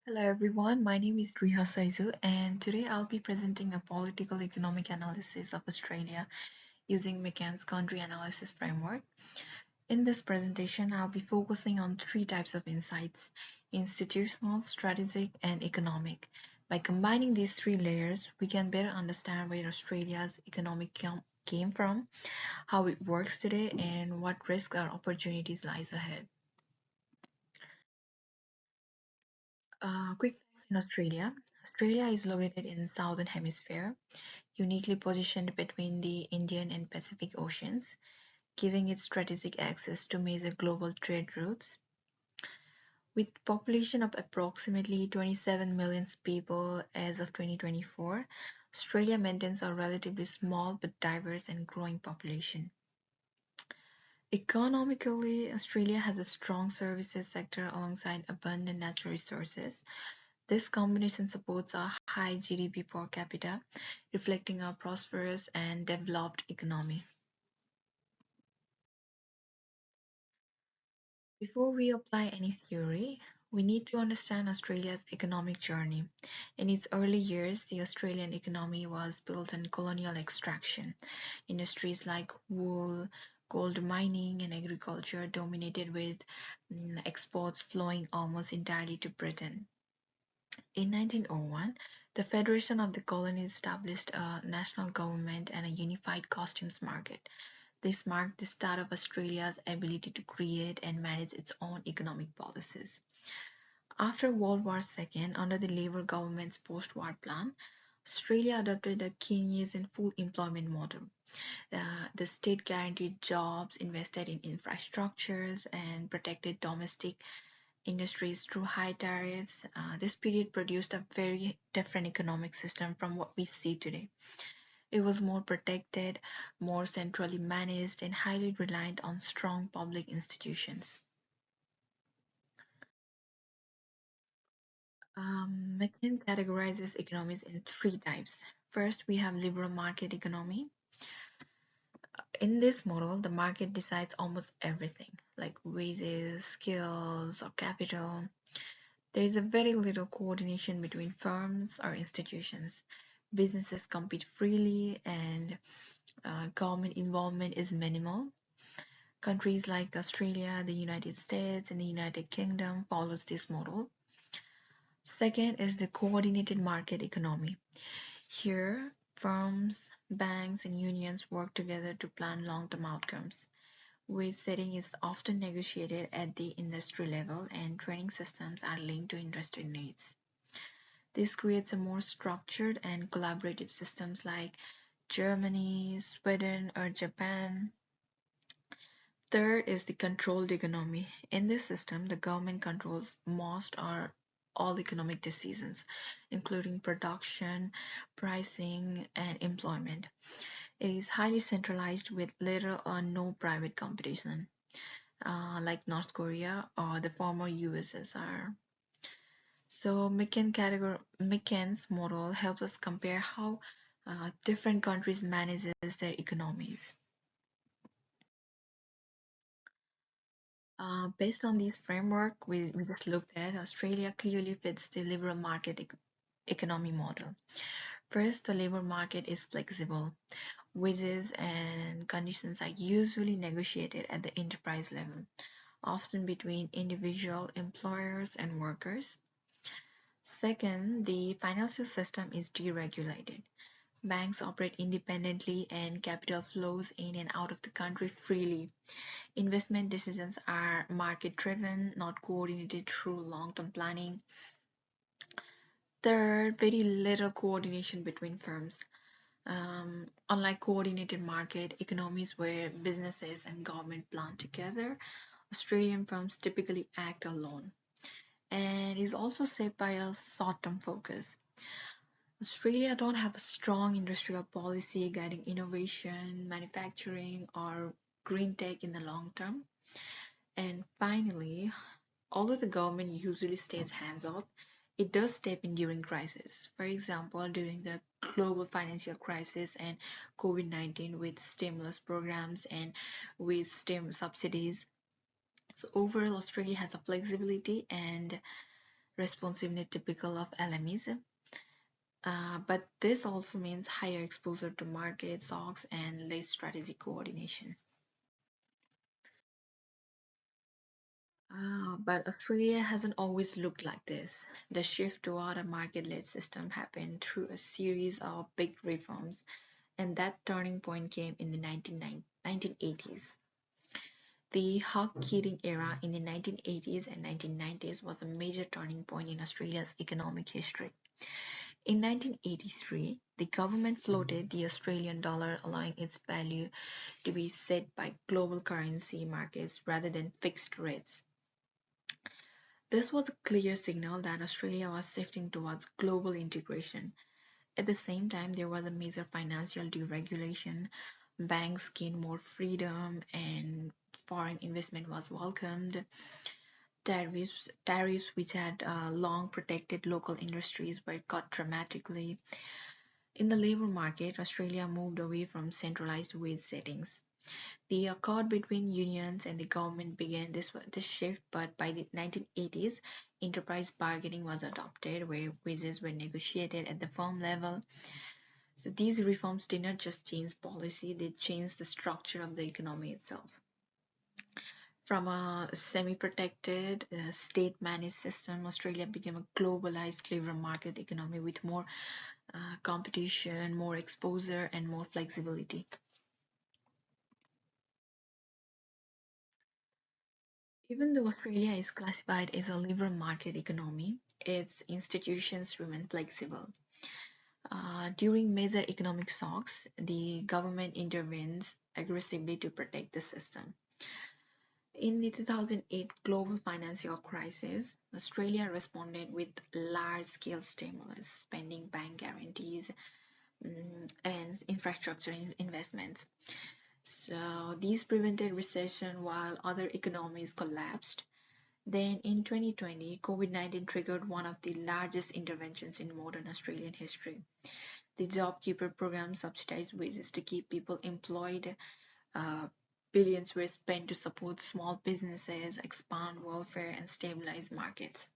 Hello everyone, my name is Riha Saizu and today I'll be presenting a political economic analysis of Australia using McCann's country analysis framework. In this presentation, I'll be focusing on three types of insights: institutional, strategic, and economic. By combining these three layers, we can better understand where Australia's came from, how it works today, and what risks or opportunities lies ahead. Quick fact in Australia. Australia is located in the southern hemisphere, uniquely positioned between the Indian and Pacific Oceans, giving it strategic access to major global trade routes. With population of approximately 27 million people as of 2024, Australia maintains a relatively small but diverse and growing population. Economically, Australia has a strong services sector alongside abundant natural resources. This combination supports a high GDP per capita, reflecting a prosperous and developed economy. Before we apply any theory, we need to understand Australia's economic journey. In its early years, the Australian economy was built on colonial extraction. Industries like wool, gold mining, and agriculture dominated with exports flowing almost entirely to Britain. In 1901, the Federation of the Colonies established a national government and a unified customs market. This marked the start of Australia's ability to create and manage its own economic policies. After World War II, under the Labour government's post-war plan, Australia adopted a Keynesian full employment model. The state guaranteed jobs, invested in infrastructures, and protected domestic industries through high tariffs. This period produced a very different economic system from what we see today. It was more protected, more centrally managed, and highly reliant on strong public institutions. McKinsey categorizes economies in three types. First, we have liberal market economy. In this model, the market decides almost everything, like wages, skills, or capital. There is a very little coordination between firms or institutions. Businesses compete freely, and government involvement is minimal. Countries like Australia, the United States, and the United Kingdom follows this model. Second is the coordinated market economy. Here, firms, banks, and unions work together to plan long-term outcomes. Wage setting is often negotiated at the industry level, and training systems are linked to industry needs. This creates a more structured and collaborative systems like Germany, Sweden, or Japan. Third is the controlled economy. In this system, the government controls most or all economic decisions, including production, pricing, and employment. It is highly centralized with little or no private competition, like North Korea or the former USSR. So McCann's model helps us compare how different countries manages their economies. Based on this framework, we just looked at Australia clearly fits the liberal market economy model. First, the labor market is flexible. Wages and conditions are usually negotiated at the enterprise level, often between individual employers and workers. Second, the financial system is deregulated. Banks operate independently and capital flows in and out of the country freely. Investment decisions are market driven, not coordinated through long term planning. Third, very little coordination between firms. Unlike coordinated market economies where businesses and government plan together, Australian firms typically act alone and is also shaped by a short-term focus. Australia don't have a strong industrial policy guiding innovation, manufacturing, or green tech in the long term. And finally, although the government usually stays hands-off, it does step in during crisis. For example, during the global financial crisis and COVID-19 with stimulus programs and with STEM subsidies. So overall, Australia has a flexibility and responsiveness typical of LMEs. But this also means higher exposure to market shocks and less strategic coordination. But Australia hasn't always looked like this. The shift toward a market-led system happened through a series of big reforms, and that turning point came in the 1980s. The Hawke-Keating era in the 1980s and 1990s was a major turning point in Australia's economic history. In 1983, the government floated the Australian dollar, allowing its value to be set by global currency markets rather than fixed rates. This was a clear signal that Australia was shifting towards global integration. At the same time, there was a major financial deregulation. Banks gained more freedom and foreign investment was welcomed. Tariffs which had long protected local industries, were cut dramatically. In the labor market, Australia moved away from centralized wage settings. The accord between unions and the government began this shift, but by the 1980s, enterprise bargaining was adopted, where wages were negotiated at the firm level. So these reforms did not just change policy, they changed the structure of the economy itself. From a semi-protected, state-managed system, Australia became a globalized labor market economy with more competition, more exposure, and more flexibility. Even though Australia is classified as a labor market economy, its institutions remain flexible. During major economic shocks, the government intervenes aggressively to protect the system. In the 2008 global financial crisis, Australia responded with large-scale stimulus, spending, bank guarantees, and infrastructure investments. So these prevented recession while other economies collapsed. Then in 2020, COVID-19 triggered one of the largest interventions in modern Australian history. The JobKeeper program subsidized wages to keep people employed. Uh, Billions were spent to support small businesses, expand welfare, and stabilize markets.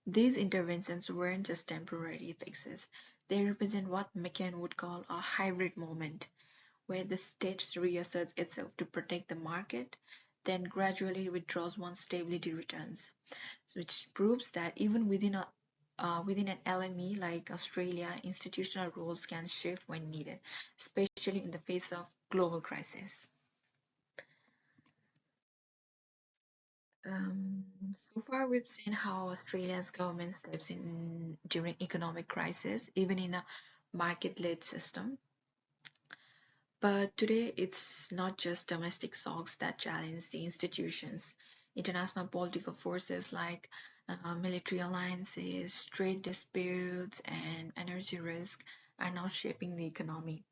These interventions weren't just temporary fixes. They represent what McCann would call a hybrid moment, where the state reasserts itself to protect the market, then gradually withdraws once stability returns, which proves that even within an LME like Australia, institutional roles can shift when needed, especially in the face of global crisis. Um, so far, we've seen how Australia's government steps in during economic crisis, even in a market-led system. But today, it's not just domestic shocks that challenge the institutions. International political forces like military alliances, trade disputes, and energy risk are now shaping the economy.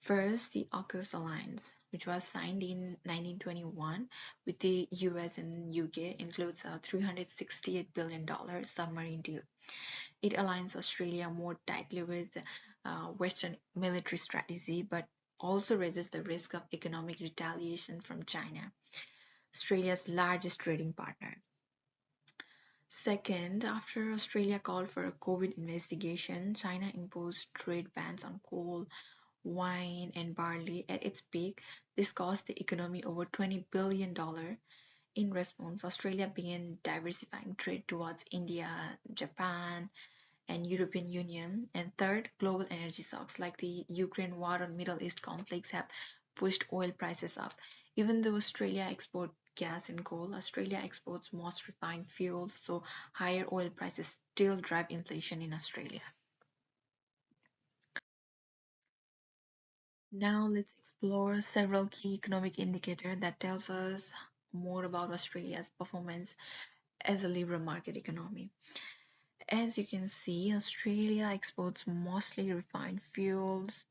First, the AUKUS alliance, which was signed in 1921 with the US and UK, includes a $368 billion submarine deal. It aligns Australia more tightly with Western military strategy, but also raises the risk of economic retaliation from China, Australia's largest trading partner. Second, after Australia called for a COVID investigation, China imposed trade bans on coal, wine, and barley at its peak. This cost the economy over $20 billion. In response, Australia began diversifying trade towards India, Japan, and European Union. And third, global energy shocks like the Ukraine war or Middle East conflicts have pushed oil prices up. Even though Australia exports gas and coal, Australia exports most refined fuels, so higher oil prices still drive inflation in Australia. Now let's explore several key economic indicators that tells us more about Australia's performance as a labor market economy. As you can see, Australia exports mostly refined fuels,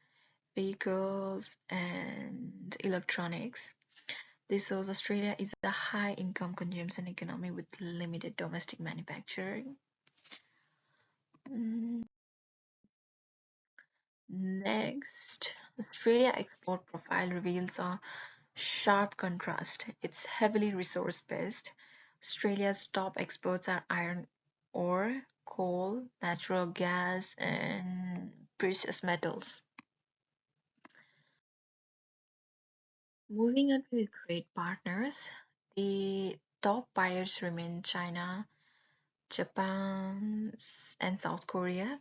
vehicles, and electronics. This shows Australia is a high income consumption economy with limited domestic manufacturing. Mm, Next, Australia export profile reveals a sharp contrast. It's heavily resource based, Australia's top exports are iron ore, coal, natural gas, and precious metals. Moving on to the trade partners, the top buyers remain China, Japan, and South Korea.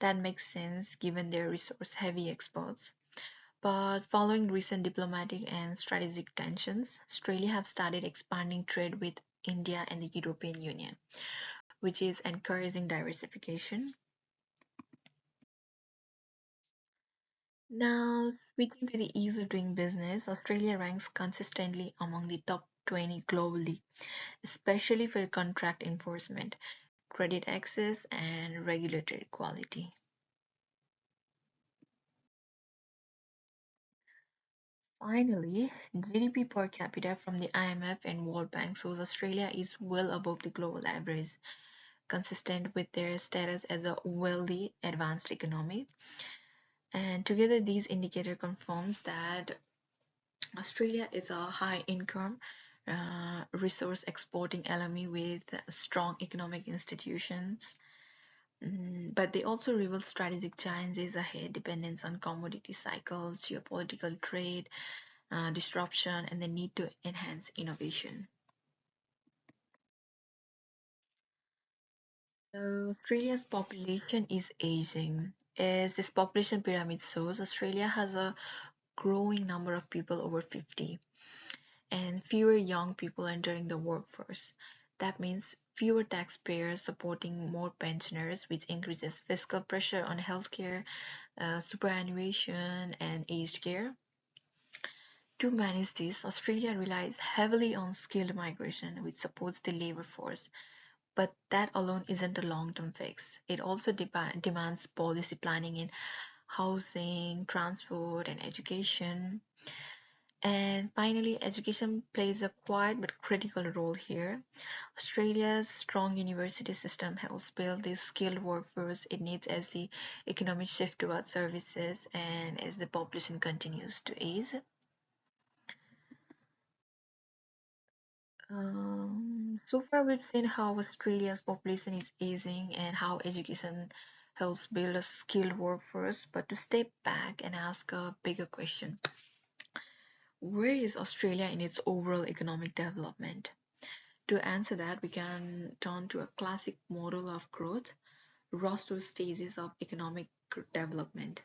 That makes sense given their resource heavy exports. But following recent diplomatic and strategic tensions, Australia have started expanding trade with India and the European Union, which is encouraging diversification. Now, switching to the ease of doing business, Australia ranks consistently among the top 20 globally, especially for contract enforcement, credit access, and regulatory quality. Finally, GDP per capita from the IMF and World Bank shows Australia is well above the global average, consistent with their status as a wealthy, advanced economy. And together, these indicator confirms that Australia is a high income, resource exporting economy with strong economic institutions. But they also reveal strategic challenges ahead, dependence on commodity cycles, geopolitical trade, disruption, and the need to enhance innovation. So Australia's population is aging. As this population pyramid shows, Australia has a growing number of people over 50 and fewer young people entering the workforce. That means fewer taxpayers supporting more pensioners, which increases fiscal pressure on healthcare, superannuation, and aged care. To manage this, Australia relies heavily on skilled migration, which supports the labor force. But that alone isn't a long term fix. It also demands policy planning in housing, transport, and education. And finally, education plays a quiet but critical role here. Australia's strong university system helps build the skilled workforce it needs as the economic shift towards services and as the population continues to age. So far, we've seen how Australia's population is aging and how education helps build a skilled workforce. But to step back and ask a bigger question, where is Australia in its overall economic development? To answer that, we can turn to a classic model of growth, Rostow's stages of economic development.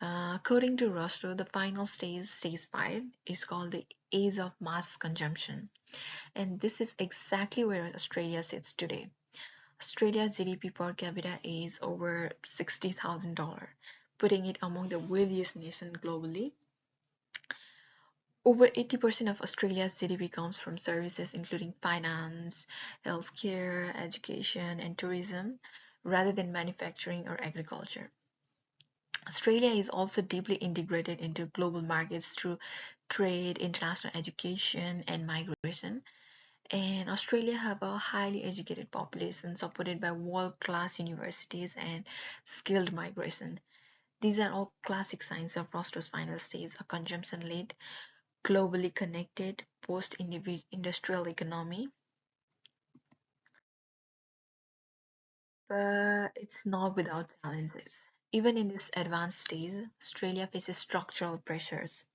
According to Rostow, the final stage, stage 5, is called the age of mass consumption. And this is exactly where Australia sits today. Australia's GDP per capita is over $60,000, putting it among the wealthiest nations globally. Over 80% of Australia's GDP comes from services including finance, healthcare, education, and tourism, rather than manufacturing or agriculture. Australia is also deeply integrated into global markets through trade, international education, and migration. And Australia have a highly educated population supported by world-class universities and skilled migration. These are all classic signs of Rostow's final stage, a consumption-led, globally connected, post-industrial economy. But it's not without challenges. Even in this advanced stage, Australia faces structural pressures.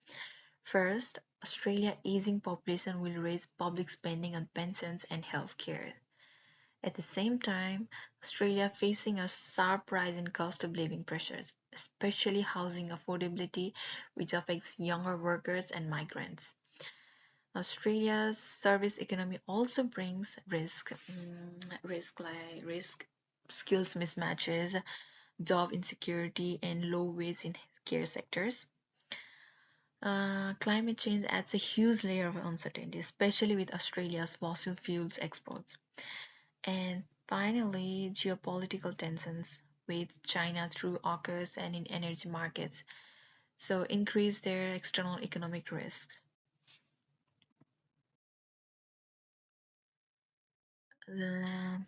First, Australia's aging population will raise public spending on pensions and healthcare. At the same time, Australia facing a sharp rise in cost of living pressures, especially housing affordability, which affects younger workers and migrants. Australia's service economy also brings risk skills mismatches, job insecurity, and low wage in care sectors. Climate change adds a huge layer of uncertainty, especially with Australia's fossil fuels exports. And finally, geopolitical tensions with China through AUKUS and in energy markets, so increase their external economic risks. Uh,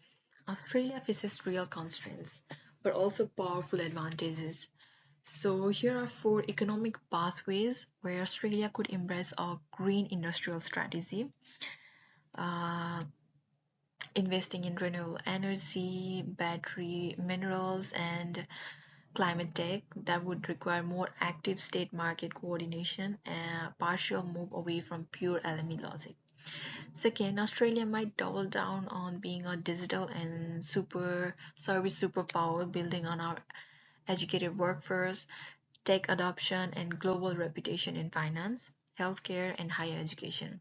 Australia faces real constraints, but also powerful advantages. So here are four economic pathways where Australia could embrace a green industrial strategy. uh, investing in renewable energy, battery minerals, and climate tech that would require more active state market coordination and a partial move away from pure LME logic. Second, Australia might double down on being a digital and super service superpower, building on our educated workforce, tech adoption, and global reputation in finance, healthcare, and higher education.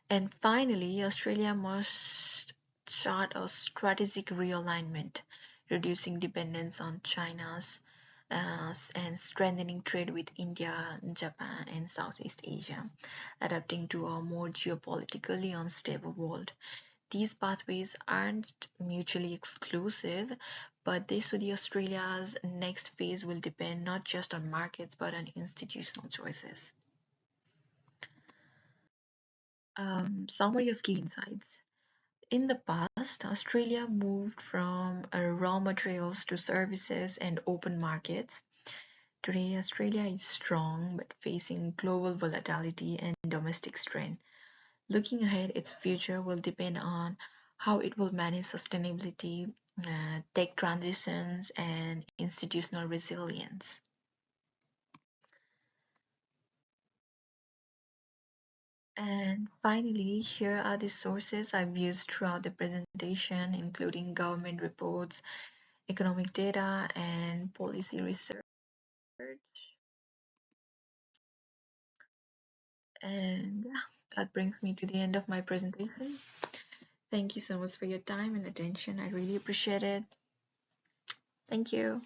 And finally, Australia must chart a strategic realignment, reducing dependence on China's and strengthening trade with India, Japan, and Southeast Asia, adapting to a more geopolitically unstable world. These pathways aren't mutually exclusive, but they so the Australia's next phase will depend not just on markets but on institutional choices. Summary of key insights. In the past, Australia moved from raw materials to services and open markets. Today, Australia is strong but facing global volatility and domestic strain. Looking ahead, its future will depend on how it will manage sustainability, tech transitions, and institutional resilience. And finally, here are the sources I've used throughout the presentation, including government reports, economic data, and policy research. And yeah, that brings me to the end of my presentation. Thank you so much for your time and attention. I really appreciate it. Thank you.